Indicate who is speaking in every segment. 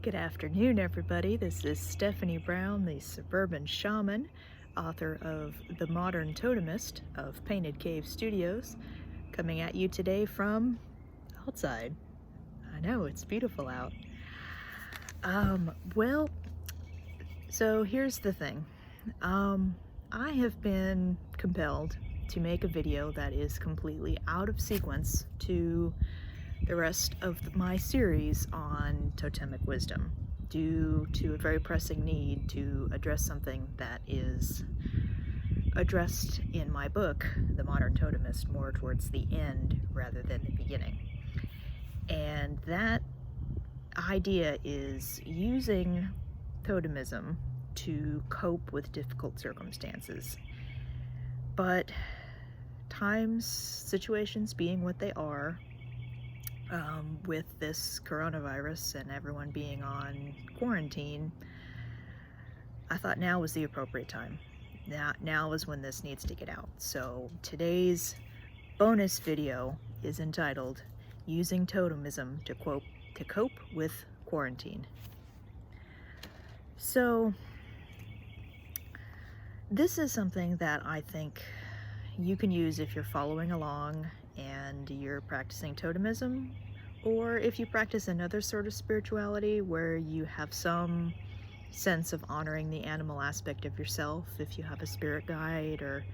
Speaker 1: Good afternoon, everybody. This is Stephanie Brown, the suburban shaman, author of The Modern Totemist of Painted Cave Studios, coming at you today from outside. I know, it's beautiful out. Well, so here's the thing. I have been compelled to make a video that is completely out of sequence to the rest of my series on totemic wisdom, due to a very pressing need to address something that is addressed in my book, The Modern Totemist, more towards the end rather than the beginning. And that idea is using totemism to cope with difficult circumstances. But times, situations being what they are, with this coronavirus and everyone being on quarantine, I thought now was the appropriate time. Now is when this needs to get out. So today's bonus video is entitled Using Totemism to Cope with Quarantine. So this is something that I think you can use if you're following along and you're practicing totemism, or if you practice another sort of spirituality where you have some sense of honoring the animal aspect of yourself, if you have a spirit guide or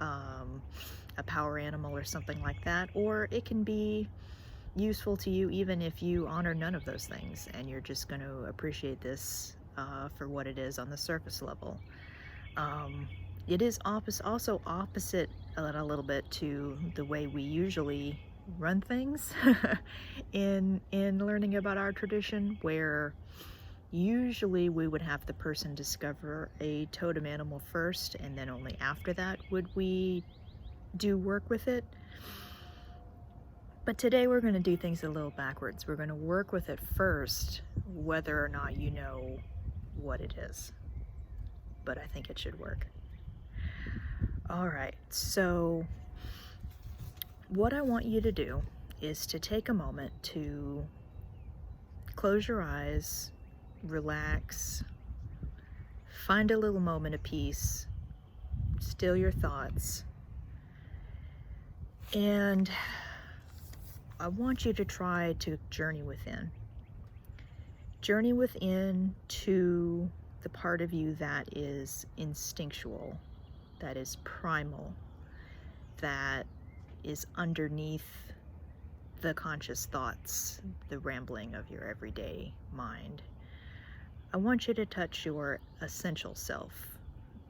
Speaker 1: a power animal or something like that. Or it can be useful to you even if you honor none of those things and you're just going to appreciate this for what it is on the surface level. It is also opposite a little bit to the way we usually run things in learning about our tradition, where usually we would have the person discover a totem animal first, and then only after that would we do work with it. But today we're going to do things a little backwards. We're going to work with it first, whether or not you know what it is. But I think it should work. All right, so what I want you to do is to take a moment to close your eyes, relax, find a little moment of peace, still your thoughts, and I want you to try to journey within. Journey within to the part of you that is instinctual, that is primal, that is underneath the conscious thoughts, the rambling of your everyday mind. I want you to touch your essential self,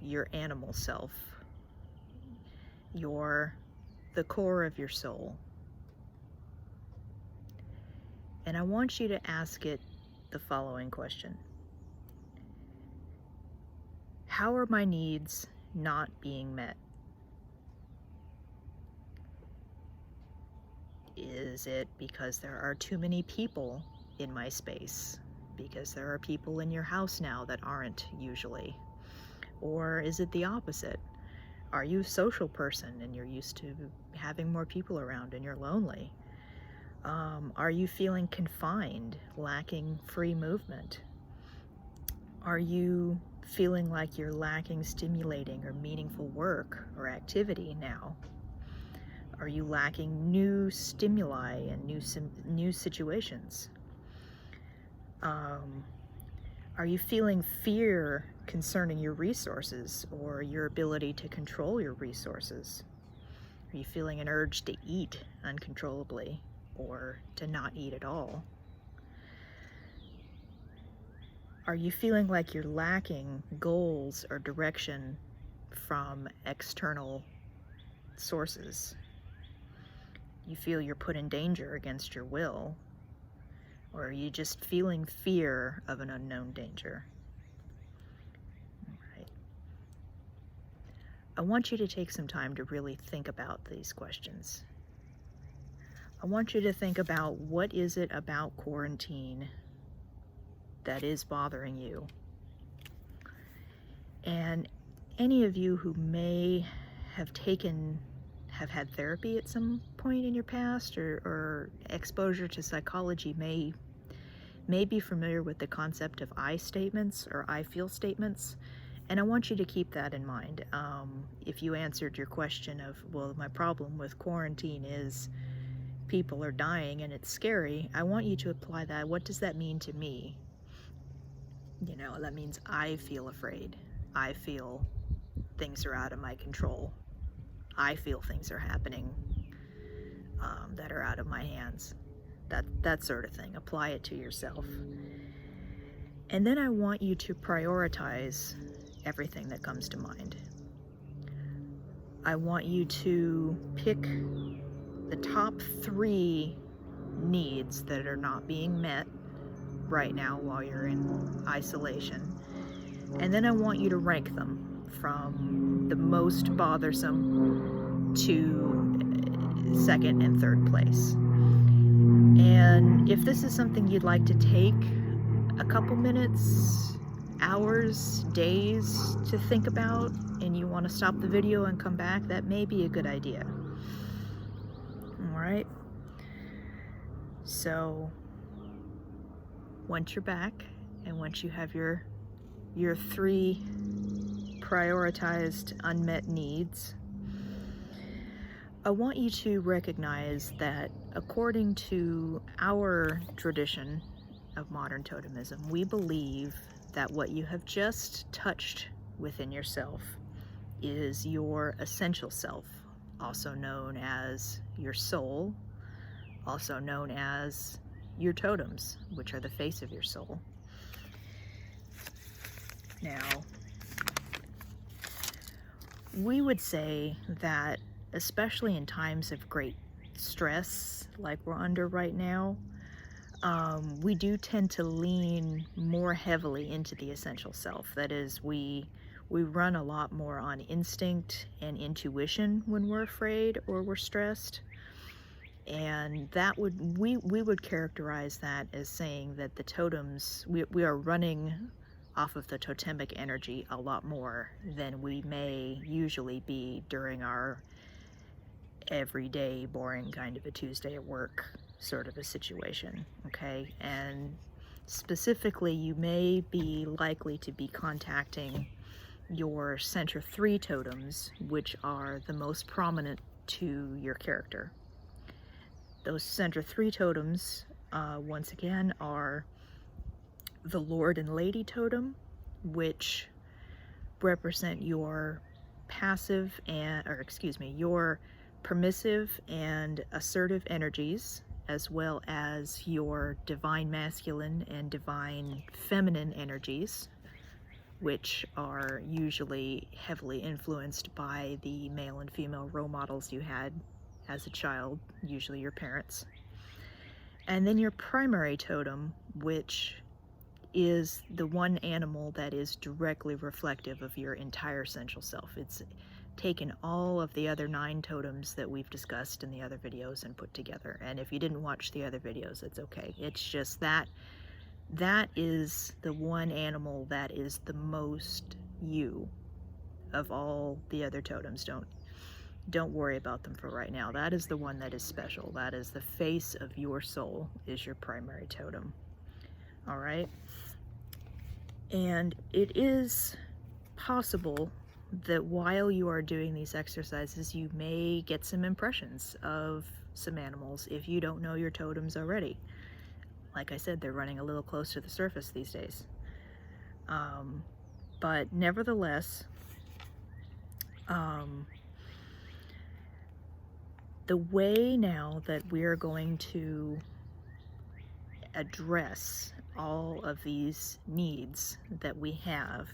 Speaker 1: your animal self, the core of your soul. And I want you to ask it the following question. How are my needs not being met? Is it because there are too many people in my space? Because there are people in your house now that aren't usually? Or is it the opposite? Are you a social person and you're used to having more people around and you're lonely? Are you feeling confined, lacking free movement? Are you feeling like you're lacking stimulating or meaningful work or activity now? Are you lacking new stimuli and new situations? Are you feeling fear concerning your resources or your ability to control your resources? Are you feeling an urge to eat uncontrollably or to not eat at all? Are you feeling like you're lacking goals or direction from external sources? You feel you're put in danger against your will? Or are you just feeling fear of an unknown danger? All right. I want you to take some time to really think about these questions. I want you to think about, what is it about quarantine that is bothering you? And any of you who may have had therapy at some point in your past, or exposure to psychology may may be familiar with the concept of I statements or I feel statements, and I want you to keep that in mind. If you answered your question of, well, my problem with quarantine is people are dying and it's scary, I want you to apply that. What does that mean to me? You know, that means I feel afraid. I feel things are out of my control. I feel things are happening that are out of my hands. That sort of thing. Apply it to yourself. And then I want you to prioritize everything that comes to mind. I want you to pick the top 3 needs that are not being met right now while you're in isolation. And then I want you to rank them from the most bothersome to second and third place. And if this is something you'd like to take a couple minutes, hours, days to think about, and you want to stop the video and come back, that may be a good idea. All right. So once you're back, and once you have your 3 prioritized unmet needs, I want you to recognize that according to our tradition of modern totemism, we believe that what you have just touched within yourself is your essential self, also known as your soul, also known as your totems, which are the face of your soul. Now, we would say that, especially in times of great stress like we're under right now, we do tend to lean more heavily into the essential self. That is, we run a lot more on instinct and intuition when we're afraid or we're stressed. And that we would characterize that as saying that the totems, we are running off of the totemic energy a lot more than we may usually be during our everyday boring kind of a Tuesday at work sort of a situation, okay? And specifically, you may be likely to be contacting your center 3 totems, which are the most prominent to your character. Those center 3 totems, once again, are the Lord and Lady totem, which represent your passive your permissive and assertive energies, as well as your divine masculine and divine feminine energies, which are usually heavily influenced by the male and female role models you had as a child, usually your parents. And then your primary totem, which is the one animal that is directly reflective of your entire essential self. It's taken all of the other 9 totems that we've discussed in the other videos and put together. And if you didn't watch the other videos, it's okay. It's just that is the one animal that is the most you of all the other totems. Don't worry about them for right now. That is the one that is special. That is the face of your soul, is your primary totem. All right? And it is possible that while you are doing these exercises, you may get some impressions of some animals if you don't know your totems already. Like I said, they're running a little close to the surface these days. But nevertheless, the way now that we are going to address all of these needs that we have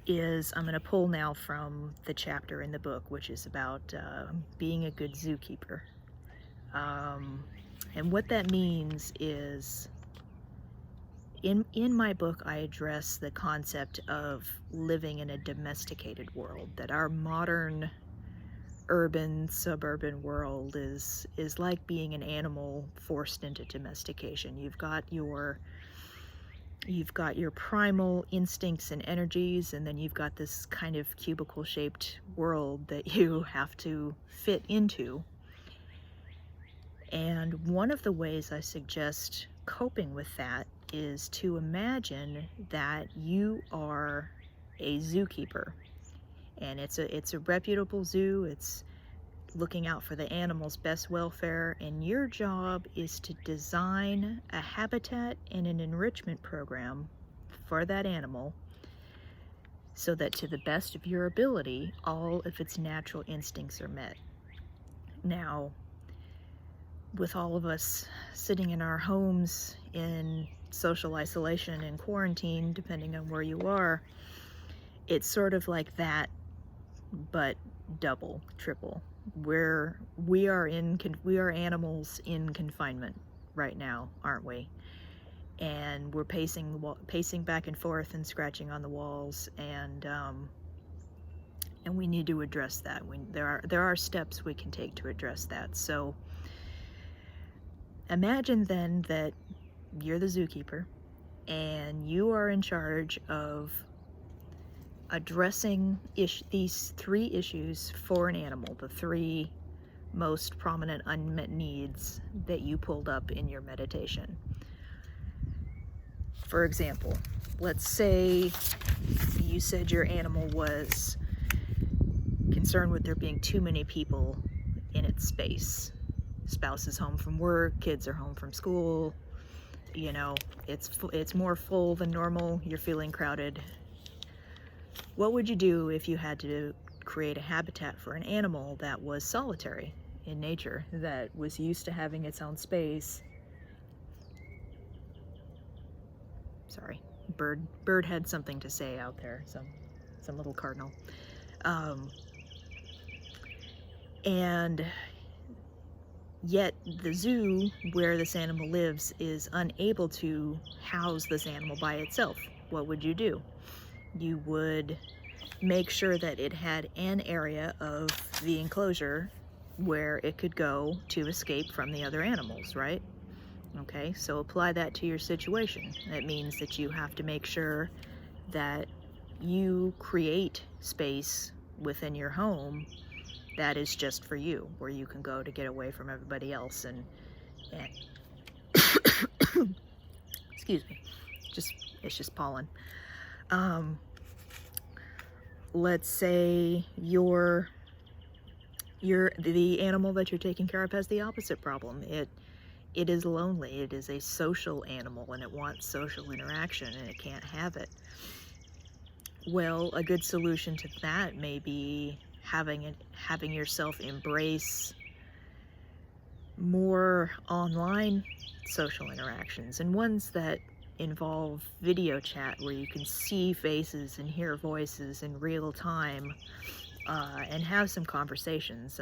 Speaker 1: is, I'm going to pull now from the chapter in the book, which is about being a good zookeeper. And what that means is, in my book, I address the concept of living in a domesticated world, that our modern urban, suburban world is like being an animal forced into domestication. You've got your primal instincts and energies, and then you've got this kind of cubicle-shaped world that you have to fit into. And one of the ways I suggest coping with that is to imagine that you are a zookeeper, and it's a reputable zoo. It's looking out for the animal's best welfare, and your job is to design a habitat and an enrichment program for that animal so that to the best of your ability, all of its natural instincts are met. Now, with all of us sitting in our homes in social isolation and quarantine, depending on where you are, it's sort of like that, but double, triple. We are animals in confinement right now, aren't we? And we're pacing back and forth and scratching on the walls, and we need to address that. There are steps we can take to address that. So imagine then that you're the zookeeper, and you are in charge of addressing these 3 issues for an animal, the 3 most prominent unmet needs that you pulled up in your meditation. For example, let's say you said your animal was concerned with there being too many people in its space. Spouse is home from work, kids are home from school, you know, it's more full than normal, you're feeling crowded. What would you do if you had to create a habitat for an animal that was solitary in nature, that was used to having its own space? Sorry, bird had something to say out there, some little cardinal. And yet the zoo where this animal lives is unable to house this animal by itself. What would you do? You would make sure that it had an area of the enclosure where it could go to escape from the other animals, right? Okay, so apply that to your situation. That means that you have to make sure that you create space within your home that is just for you, where you can go to get away from everybody else. And excuse me, it's just pollen. Let's say the animal that you're taking care of has the opposite problem. It is lonely. It is a social animal, and it wants social interaction, and it can't have it. Well, a good solution to that may be having yourself embrace more online social interactions, and ones that involve video chat where you can see faces and hear voices in real time, and have some conversations,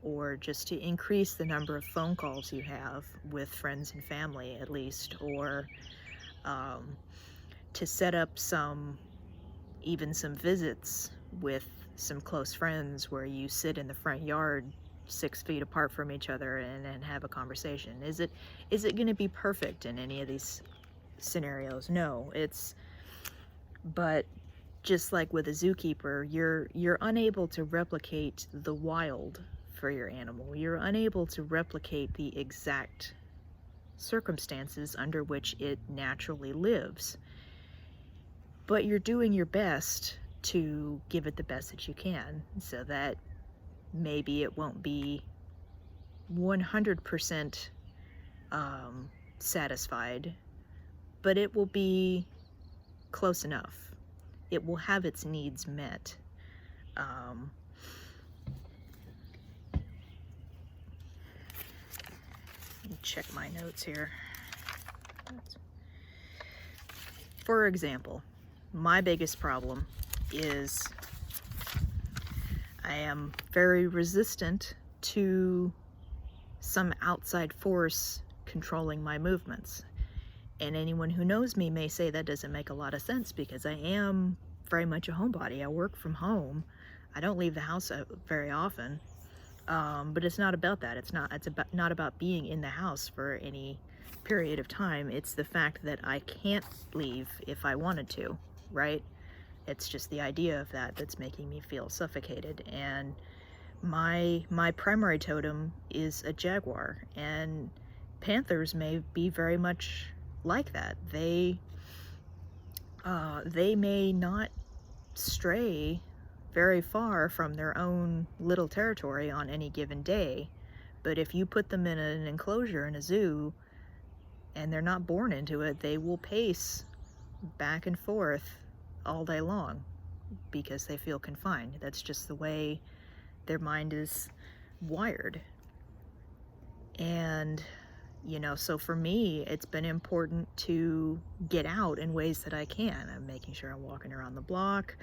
Speaker 1: or just to increase the number of phone calls you have with friends and family at least, or to set up even some visits with some close friends where you sit in the front yard 6 feet apart from each other and have a conversation. Is it going to be perfect in any of these scenarios? No, but just like with a zookeeper, you're unable to replicate the wild for your animal. You're unable to replicate the exact circumstances under which it naturally lives. But you're doing your best to give it the best that you can, so that maybe it won't be 100% satisfied, but it will be close enough. It will have its needs met. Let me check my notes here. For example, my biggest problem is I am very resistant to some outside force controlling my movements. And anyone who knows me may say that doesn't make a lot of sense, because I am very much a homebody. I work from home. I don't leave the house very often. But it's not about that. It's not about being in the house for any period of time. It's the fact that I can't leave if I wanted to, right? It's just the idea of that that's making me feel suffocated. And my primary totem is a jaguar, and panthers may be very much like that. They may not stray very far from their own little territory on any given day, but if you put them in an enclosure in a zoo and they're not born into it, they will pace back and forth all day long because they feel confined. That's just the way their mind is wired. And so for me, it's been important to get out in ways that I can. I'm making sure I'm walking around the block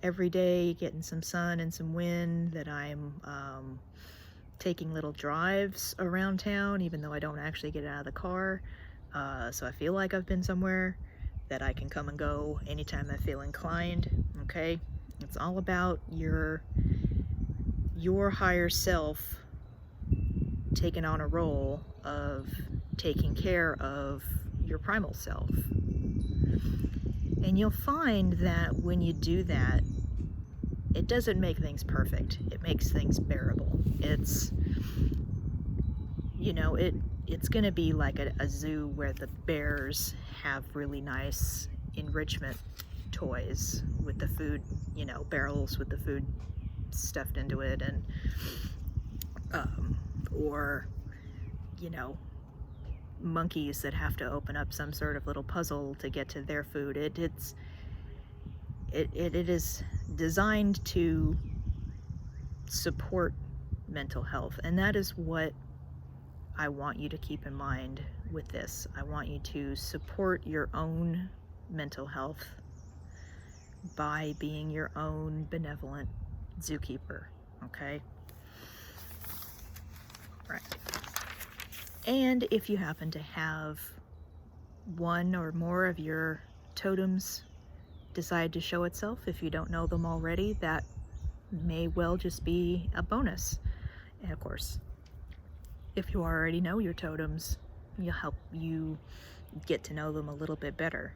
Speaker 1: every day, getting some sun and some wind, that I'm taking little drives around town, even though I don't actually get out of the car. So I feel like I've been somewhere, that I can come and go anytime I feel inclined, okay? It's all about your higher self taking on a role of taking care of your primal self. And you'll find that when you do that, it doesn't make things perfect. It makes things bearable. It's going to be like a zoo where the bears have really nice enrichment toys with the food, barrels with the food stuffed into it, and or monkeys that have to open up some sort of little puzzle to get to their food. It is designed to support mental health, and that is what I want you to keep in mind with this. I want you to support your own mental health by being your own benevolent zookeeper, okay? Right. And if you happen to have one or more of your totems decide to show itself, if you don't know them already, that may well just be a bonus. And of course, if you already know your totems, you'll help you get to know them a little bit better.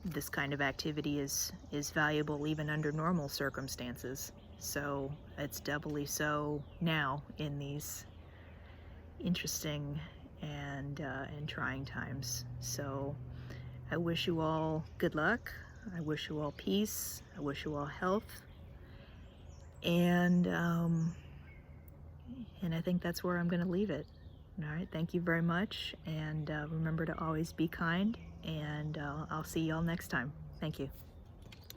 Speaker 1: This kind of activity is valuable even under normal circumstances, so it's doubly so now in these interesting and trying times. So I wish you all good luck. I wish you all peace. I wish you all health. And I think that's where I'm going to leave it. All right, thank you very much, and remember to always be kind, and I'll see y'all next time. Thank you.